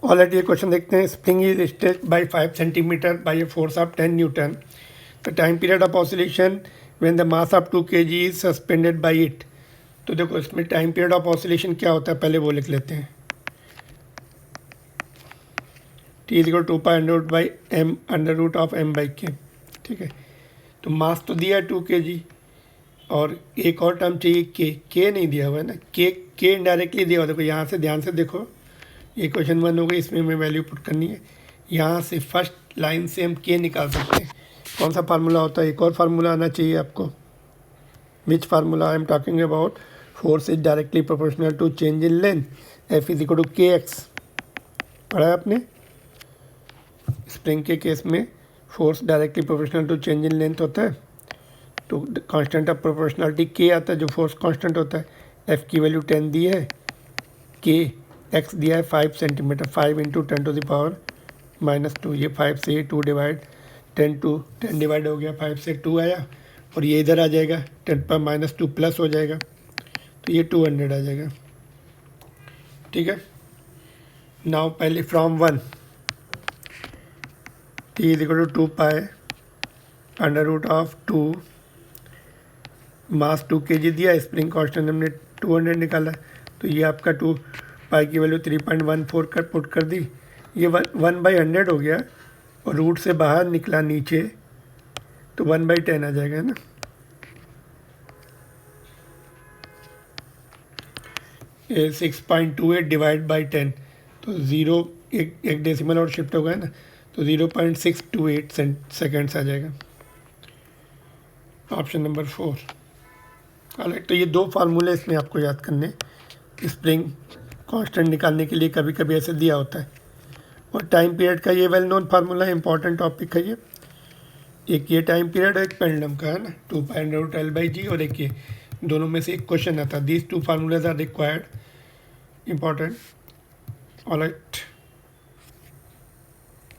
Alright, ये question देखते हैं. Spring is stretched by 5 centimetre by a force of 10 newton. The time period of oscillation when the mass of 2 kg is suspended by it. तो देखो इसमें time period of oscillation क्या होता है, पहले वो लिख लेते हैं. T is equal to pi under root by M under root of M by K. ठीक है, तो मास तो दिया है 2 kg, और एक और टर्म चाहिए के नहीं दिया हुआ है ना, के इनडायरेक्टली दिया हुआ. देखो यहाँ से ध्यान से देखो, ये क्वेश्चन 1 हो गई, इसमें हमें वैल्यू पुट करनी है. यहाँ से फर्स्ट लाइन से हम के निकाल सकते हैं. कौन सा फार्मूला होता है, एक और फार्मूला आना चाहिए आपको. Which formula I am talking about. Force is directly proportional to change in length, F is equal to K X. पढ़ा है आपने. स्प्रिंग के केस में force directly proportional to change in length होता है, तो कांस्टेंट ऑफ प्रोपोर्शनलिटी के आता है, जो फोर्स कांस्टेंट होता है. एफ की वैल्यू 10 दी है, के एक्स दिया है 5 centimetre. 5 into 10 to the power -2. ये 5 से 2 डिवाइड 10 डिवाइड हो गया, 5 से 2 आया, और ये इधर आ जाएगा 10 पर -2 प्लस हो जाएगा, तो ये 200 आ जाएगा. ठीक है. नाउ पहले from 1 T is equal to 2 pi under root of 2, mass 2 kg दिया, स्प्रिंग कांस्टेंट हमने 200 निकाला, तो ये आपका 2 पाई की वैल्यू 3.14 कर पुट कर दी. ये 1/100 हो गया, और रूट से बाहर निकला नीचे, तो 1/10 आ जाएगा ना. ये 6.28 डिवाइड बाई 10, तो ज़ीरो एक डेसिमल और शिफ्ट हो गया ना, तो 0.628 सेकेंड्स आ जाएगा. Option number 4. तो ये दो फार्मूले इसमें आपको याद करने. स्प्रिंग कांस्टेंट निकालने के लिए कभी कभी ऐसे दिया होता है, और टाइम पीरियड का ये वेल नोन फार्मूला है, इंपॉर्टेंट टॉपिक है ये. एक ये टाइम पीरियड है, एक पेंडुलम का है ना, 2 pi under root L by g, और एक ये, दोनों में से एक क्वेश्चन आता है. These 2 formulas are required, important. Alright.